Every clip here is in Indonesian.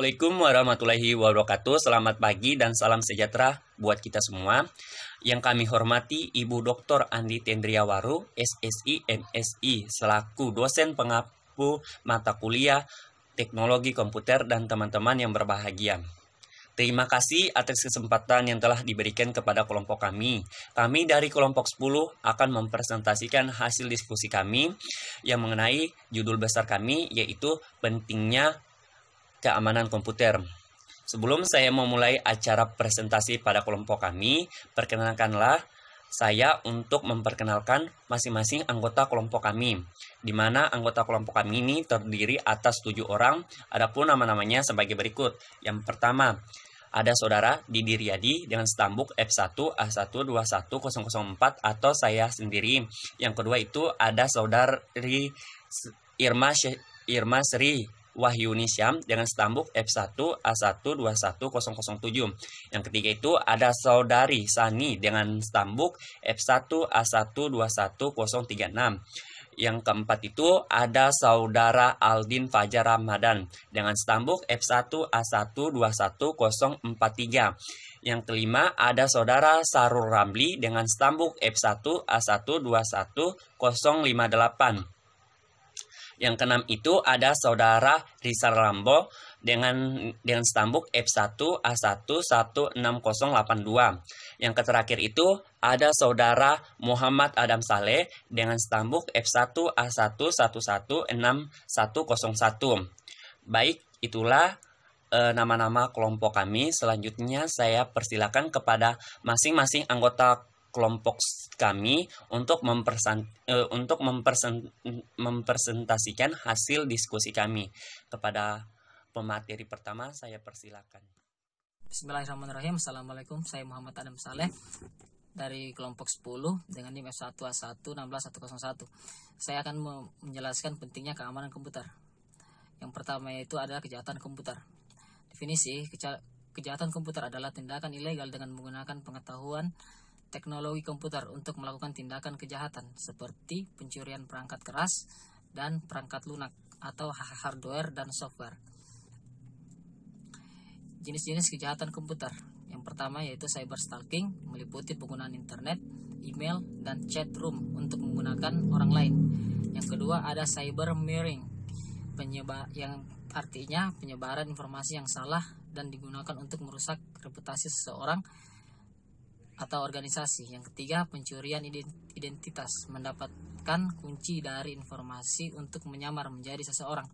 Assalamualaikum warahmatullahi wabarakatuh. Selamat pagi dan salam sejahtera buat kita semua. Yang kami hormati Ibu Dr. Andi Tendriawaru, SSI, MSI, selaku dosen pengampu mata kuliah teknologi komputer dan teman-teman yang berbahagia. Terima kasih atas kesempatan yang telah diberikan kepada kelompok kami. Kami dari kelompok 10 akan mempresentasikan hasil diskusi kami yang mengenai judul besar kami, yaitu pentingnya keamanan komputer. Sebelum saya memulai acara presentasi pada kelompok kami, perkenalkanlah saya untuk memperkenalkan masing-masing anggota kelompok kami, di mana anggota kelompok kami ini terdiri atas 7 orang. Adapun nama-namanya sebagai berikut. Yang pertama, ada saudara Didi Riyadi dengan stambuk F1A1210004 atau saya sendiri. Yang kedua itu ada saudari Irma Sri Wahyuni Syam dengan stambuk F1A1210007. Yang ketiga itu ada saudari Sani dengan stambuk F1A1210036. Yang keempat itu ada saudara Aldin Fajar Ramadan dengan stambuk F1A1210043. Yang kelima ada saudara Sarul Ramli dengan stambuk F1A1210058. Yang keenam itu ada saudara Rizal Rambo dengan stambuk F1A1160082. Yang terakhir itu ada saudara Muhammad Adam Saleh dengan stambuk F1A1116101. Baik, itulah nama-nama kelompok kami. Selanjutnya saya persilakan kepada masing-masing anggota kelompok kami untuk mempresentasikan hasil diskusi kami. Kepada pemateri pertama saya persilakan. Bismillahirrahmanirrahim. Assalamualaikum. Saya Muhammad Adam Saleh dari kelompok 10 dengan NIM F1A1161101. Saya akan menjelaskan pentingnya keamanan komputer. Yang pertama yaitu adalah kejahatan komputer. Definisi kejahatan komputer adalah tindakan ilegal dengan menggunakan pengetahuan teknologi komputer untuk melakukan tindakan kejahatan seperti pencurian perangkat keras dan perangkat lunak atau hardware dan software. Jenis-jenis kejahatan komputer. Yang pertama yaitu cyber stalking, meliputi penggunaan internet, email, dan chat room untuk menggunakan orang lain. Yang kedua ada cyber mirroring, yang artinya penyebaran informasi yang salah dan digunakan untuk merusak reputasi seseorang atau organisasi. Yang ketiga, pencurian identitas, mendapatkan kunci dari informasi untuk menyamar menjadi seseorang.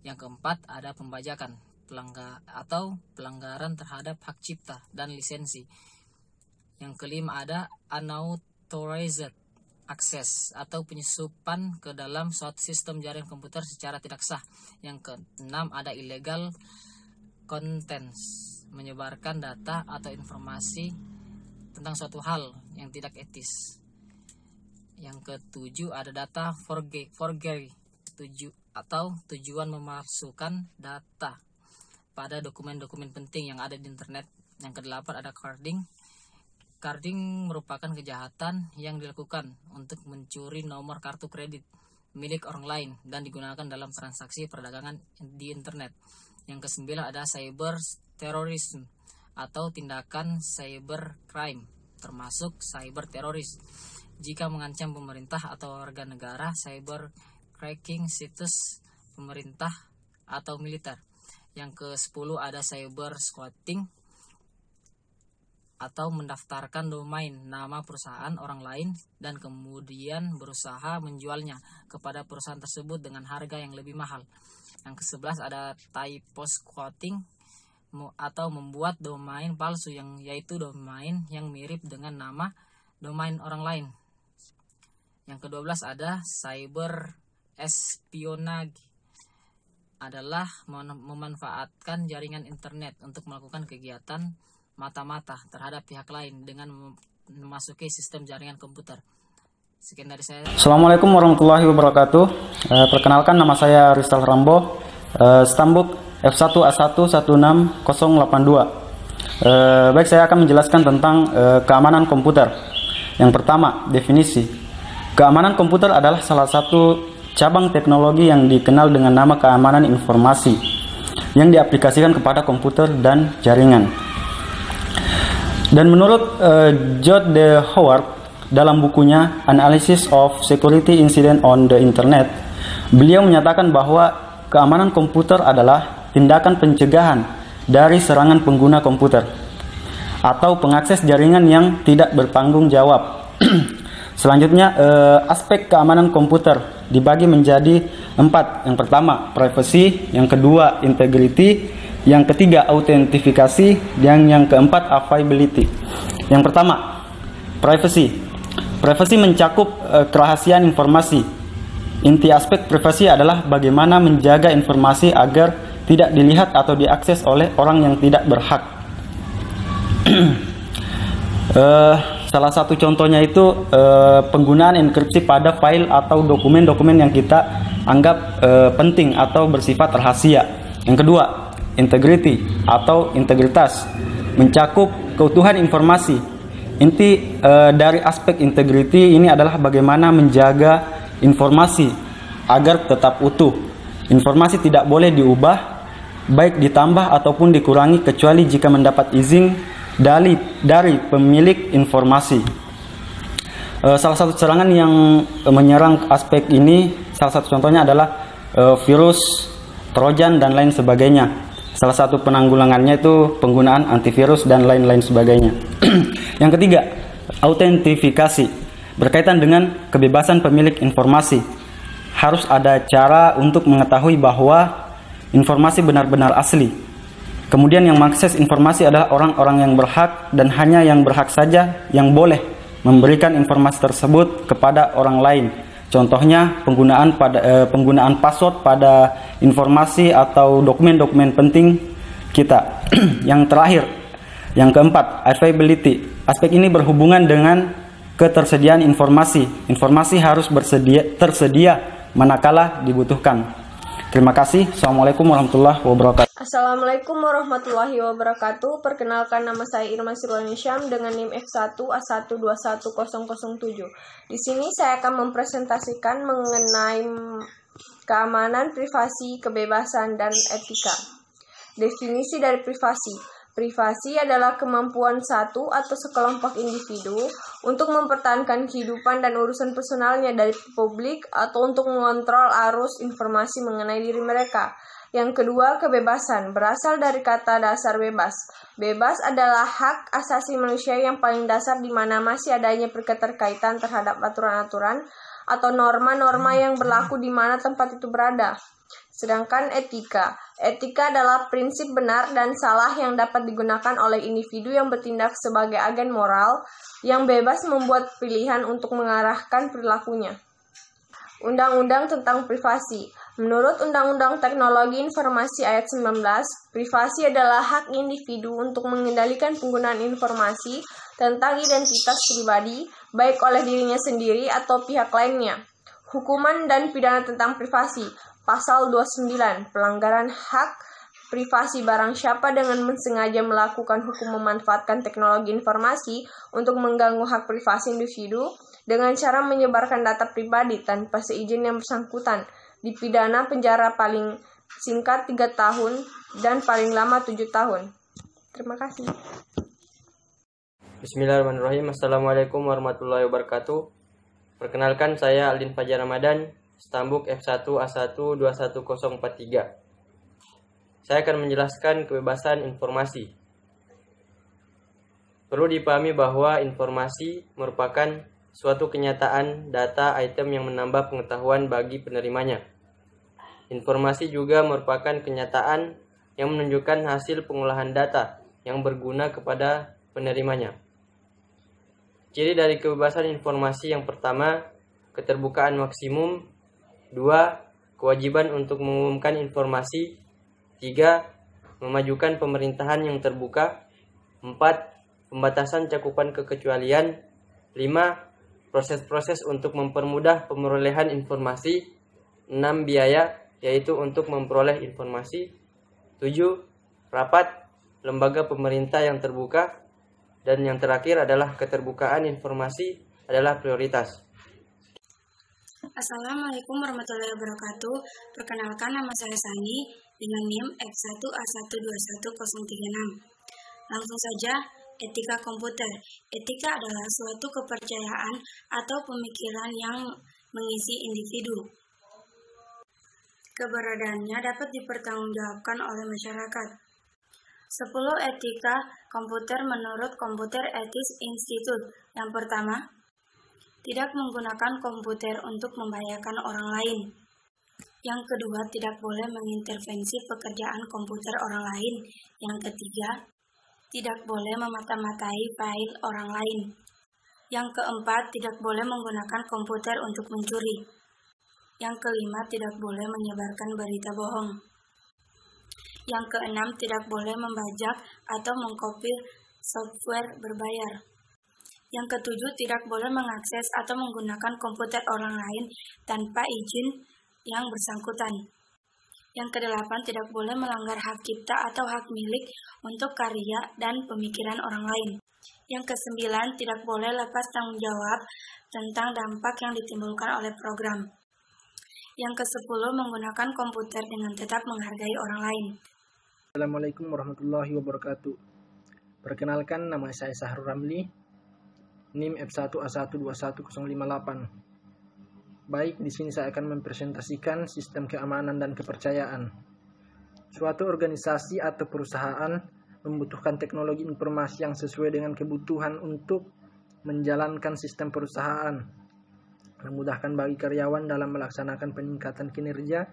Yang keempat, ada pembajakan, pelanggaran terhadap hak cipta dan lisensi. Yang kelima, ada unauthorized access atau penyusupan ke dalam suatu sistem jaringan komputer secara tidak sah. Yang keenam, ada illegal contents, menyebarkan data atau informasi tentang suatu hal yang tidak etis. Yang ketujuh ada data forgery, atau tujuan memalsukan data pada dokumen-dokumen penting yang ada di internet. Yang kedelapan ada carding. Carding merupakan kejahatan yang dilakukan untuk mencuri nomor kartu kredit milik orang lain dan digunakan dalam transaksi perdagangan di internet. Yang kesembilan ada cyber terrorism atau tindakan cyber crime, termasuk cyber teroris. Jika mengancam pemerintah atau warga negara, cyber cracking situs pemerintah atau militer. Yang ke-10 ada cyber squatting atau mendaftarkan domain nama perusahaan orang lain dan kemudian berusaha menjualnya kepada perusahaan tersebut dengan harga yang lebih mahal. Yang ke-11 ada typo squatting atau membuat domain palsu, yaitu domain yang mirip dengan nama domain orang lain. Yang ke-12 ada cyber espionage, adalah memanfaatkan jaringan internet untuk melakukan kegiatan mata-mata terhadap pihak lain dengan memasuki sistem jaringan komputer. Sekian dari saya. Assalamualaikum warahmatullahi wabarakatuh. Perkenalkan, nama saya Rizal Rambo, stambuk F1A1160082. Baik, saya akan menjelaskan tentang keamanan komputer. Yang pertama, definisi. Keamanan komputer adalah salah satu cabang teknologi yang dikenal dengan nama keamanan informasi. yang diaplikasikan kepada komputer dan jaringan. Dan menurut George D. Howard dalam bukunya Analysis of Security Incident on the Internet, beliau menyatakan bahwa keamanan komputer adalah tindakan pencegahan dari serangan pengguna komputer atau pengakses jaringan yang tidak bertanggung jawab. Selanjutnya, aspek keamanan komputer dibagi menjadi 4. Yang pertama, privacy. Yang kedua, integrity. Yang ketiga, autentifikasi. Dan yang keempat, availability. Yang pertama, privacy. Privacy mencakup kerahasiaan informasi. Inti aspek privasi adalah bagaimana menjaga informasi agar tidak dilihat atau diakses oleh orang yang tidak berhak. Salah satu contohnya itu penggunaan enkripsi pada file atau dokumen-dokumen yang kita anggap penting atau bersifat rahasia. Yang kedua, integrity atau integritas, mencakup keutuhan informasi. Inti dari aspek integrity ini adalah bagaimana menjaga informasi agar tetap utuh. Informasi tidak boleh diubah, baik ditambah ataupun dikurangi kecuali jika mendapat izin dari pemilik informasi. Salah satu serangan yang menyerang aspek ini, salah satu contohnya adalah virus, trojan, dan lain sebagainya. Salah satu penanggulangannya itu penggunaan antivirus dan lain-lain sebagainya. Yang ketiga, autentifikasi, berkaitan dengan kebebasan pemilik informasi. Harus ada cara untuk mengetahui bahwa informasi benar-benar asli. Kemudian yang mengakses informasi adalah orang-orang yang berhak, dan hanya yang berhak saja yang boleh memberikan informasi tersebut kepada orang lain. Contohnya penggunaan password pada informasi atau dokumen-dokumen penting kita. Yang terakhir, yang keempat, availability. Aspek ini berhubungan dengan ketersediaan informasi. Informasi harus tersedia manakala dibutuhkan. Terima kasih. Assalamualaikum warahmatullahi wabarakatuh. Assalamualaikum warahmatullahi wabarakatuh. Perkenalkan, nama saya Irma Sirwani Syam dengan NIM F1A121007. Di sini saya akan mempresentasikan mengenai keamanan, privasi, kebebasan, dan etika. Definisi dari privasi. Privasi adalah kemampuan satu atau sekelompok individu untuk mempertahankan kehidupan dan urusan personalnya dari publik atau untuk mengontrol arus informasi mengenai diri mereka. Yang kedua, kebebasan, berasal dari kata dasar bebas. Bebas adalah hak asasi manusia yang paling dasar di mana masih adanya keterkaitan terhadap aturan-aturan atau norma-norma yang berlaku di mana tempat itu berada. Sedangkan etika. Etika adalah prinsip benar dan salah yang dapat digunakan oleh individu yang bertindak sebagai agen moral yang bebas membuat pilihan untuk mengarahkan perilakunya. Undang-undang tentang privasi. Menurut Undang-Undang Teknologi Informasi Ayat 19, privasi adalah hak individu untuk mengendalikan penggunaan informasi tentang identitas pribadi, baik oleh dirinya sendiri atau pihak lainnya. Hukuman dan pidana tentang privasi. Pasal 29, pelanggaran hak privasi barang siapa dengan mensengaja melakukan hukum memanfaatkan teknologi informasi untuk mengganggu hak privasi individu dengan cara menyebarkan data pribadi tanpa seizin yang bersangkutan, dipidana penjara paling singkat 3 tahun dan paling lama 7 tahun. Terima kasih. Bismillahirrahmanirrahim. Assalamualaikum warahmatullahi wabarakatuh. Perkenalkan, saya Aldin Fajar Ramadan, Stambuk F1A121043. Saya akan menjelaskan kebebasan informasi. Perlu dipahami bahwa informasi merupakan suatu kenyataan, data, item yang menambah pengetahuan bagi penerimanya. Informasi juga merupakan kenyataan yang menunjukkan hasil pengolahan data yang berguna kepada penerimanya. Ciri dari kebebasan informasi yang pertama, keterbukaan maksimum. 2. Kewajiban untuk mengumumkan informasi. 3. Memajukan pemerintahan yang terbuka. 4. Pembatasan cakupan kekecualian. 5. Proses-proses untuk mempermudah pemerolehan informasi. 6. Biaya, yaitu untuk memperoleh informasi. 7. Rapat, lembaga pemerintah yang terbuka. Dan yang terakhir adalah keterbukaan informasi adalah prioritas. Assalamualaikum warahmatullahi wabarakatuh. Perkenalkan, nama saya Sani dengan NIM F1A1211036. Langsung saja, etika komputer. Etika adalah suatu kepercayaan atau pemikiran yang mengisi individu. Keberadaannya dapat dipertanggungjawabkan oleh masyarakat. 10 etika komputer menurut Computer Ethics Institute. Yang pertama, tidak menggunakan komputer untuk membahayakan orang lain. Yang kedua, tidak boleh mengintervensi pekerjaan komputer orang lain. Yang ketiga, tidak boleh memata-matai file orang lain. Yang keempat, tidak boleh menggunakan komputer untuk mencuri. Yang kelima, tidak boleh menyebarkan berita bohong. Yang keenam, tidak boleh membajak atau mengkopi software berbayar. Yang ketujuh, tidak boleh mengakses atau menggunakan komputer orang lain tanpa izin yang bersangkutan. Yang kedelapan, tidak boleh melanggar hak cipta atau hak milik untuk karya dan pemikiran orang lain. Yang kesembilan, tidak boleh lepas tanggung jawab tentang dampak yang ditimbulkan oleh program. Yang kesepuluh, menggunakan komputer dengan tetap menghargai orang lain. Assalamualaikum warahmatullahi wabarakatuh. Perkenalkan, nama saya Sahrul Ramli, NIM F1A1211058. Baik, di sini saya akan mempresentasikan sistem keamanan dan kepercayaan. Suatu organisasi atau perusahaan membutuhkan teknologi informasi yang sesuai dengan kebutuhan untuk menjalankan sistem perusahaan, memudahkan bagi karyawan dalam melaksanakan peningkatan kinerja.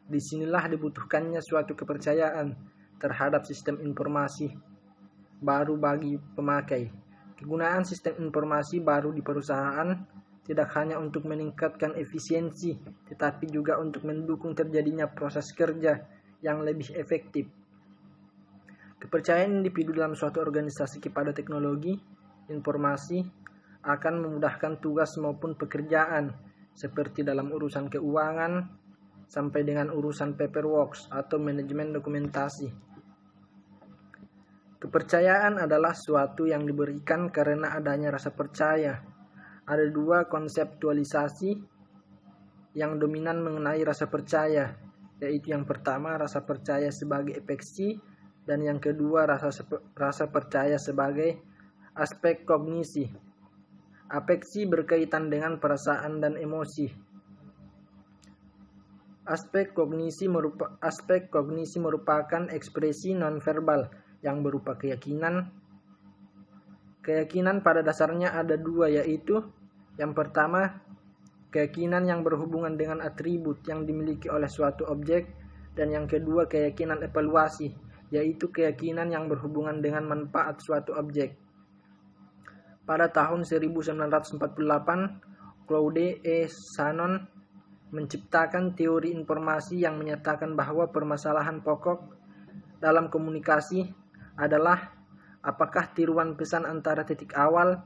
Disinilah dibutuhkannya suatu kepercayaan terhadap sistem informasi baru bagi pemakai. Kegunaan sistem informasi baru di perusahaan tidak hanya untuk meningkatkan efisiensi, tetapi juga untuk mendukung terjadinya proses kerja yang lebih efektif. Kepercayaan individu dalam suatu organisasi kepada teknologi informasi akan memudahkan tugas maupun pekerjaan, seperti dalam urusan keuangan sampai dengan urusan paperwork atau manajemen dokumentasi. Kepercayaan adalah suatu yang diberikan karena adanya rasa percaya. Ada dua konseptualisasi yang dominan mengenai rasa percaya, yaitu yang pertama rasa percaya sebagai afeksi dan yang kedua rasa percaya sebagai aspek kognisi. Afeksi berkaitan dengan perasaan dan emosi. Aspek kognisi merupakan ekspresi nonverbal yang berupa keyakinan. Keyakinan pada dasarnya ada dua, yaitu yang pertama, keyakinan yang berhubungan dengan atribut yang dimiliki oleh suatu objek, dan yang kedua, keyakinan evaluasi, yaitu keyakinan yang berhubungan dengan manfaat suatu objek. Pada tahun 1948, Claude E. Shannon menciptakan teori informasi yang menyatakan bahwa permasalahan pokok dalam komunikasi adalah apakah tiruan pesan antara titik awal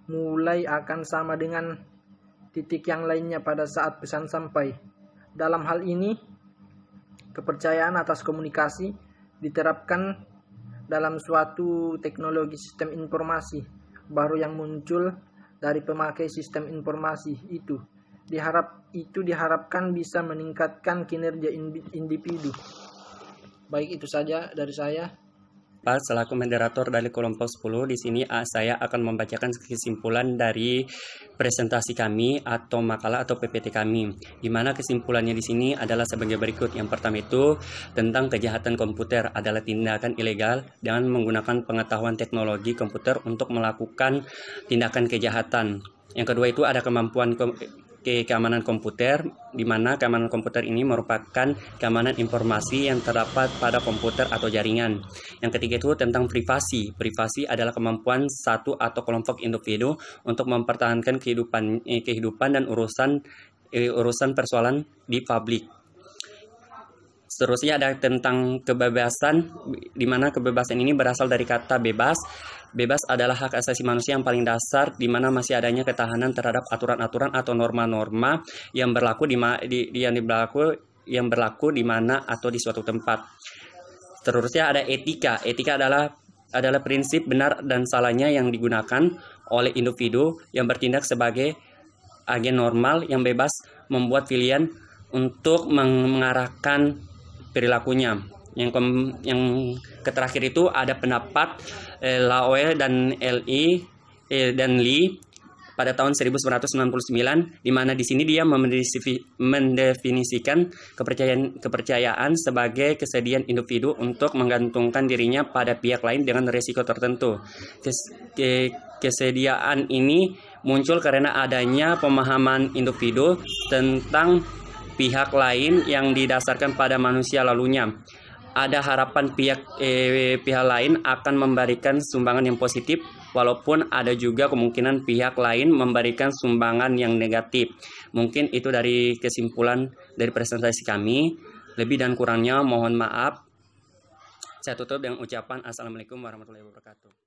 mulai akan sama dengan titik yang lainnya pada saat pesan sampai. Dalam hal ini, kepercayaan atas komunikasi diterapkan dalam suatu teknologi sistem informasi baru yang muncul dari pemakai sistem informasi itu. Diharapkan bisa meningkatkan kinerja individu. Baik, itu saja dari saya. Pak, selaku moderator dari kelompok 10, di sini saya akan membacakan kesimpulan dari presentasi kami atau makalah atau PPT kami. Di mana kesimpulannya di sini adalah sebagai berikut. Yang pertama itu tentang kejahatan komputer adalah tindakan ilegal dengan menggunakan pengetahuan teknologi komputer untuk melakukan tindakan kejahatan. Yang kedua itu ada kemampuan keamanan komputer, di mana keamanan komputer ini merupakan keamanan informasi yang terdapat pada komputer atau jaringan. Yang ketiga itu tentang privasi. Privasi adalah kemampuan satu atau kelompok individu untuk mempertahankan kehidupan dan urusan persoalan di publik. Seterusnya ada tentang kebebasan, di mana kebebasan ini berasal dari kata bebas. Bebas adalah hak asasi manusia yang paling dasar, di mana masih adanya ketahanan terhadap aturan-aturan atau norma-norma yang berlaku di mana atau di suatu tempat. Seterusnya ada etika. Etika adalah prinsip benar dan salahnya yang digunakan oleh individu yang bertindak sebagai agen normal yang bebas membuat pilihan untuk mengarahkan perilakunya. Yang terakhir itu ada pendapat Laoe dan Lee pada tahun 1999, di mana di sini dia mendefinisikan kepercayaan sebagai kesediaan individu untuk menggantungkan dirinya pada pihak lain dengan risiko tertentu. Kesediaan ini muncul karena adanya pemahaman individu tentang pihak lain yang didasarkan pada manusia lalunya. Ada harapan pihak lain akan memberikan sumbangan yang positif, walaupun ada juga kemungkinan pihak lain memberikan sumbangan yang negatif. Mungkin itu dari kesimpulan dari presentasi kami. Lebih dan kurangnya mohon maaf. Saya tutup dengan ucapan Assalamualaikum warahmatullahi wabarakatuh.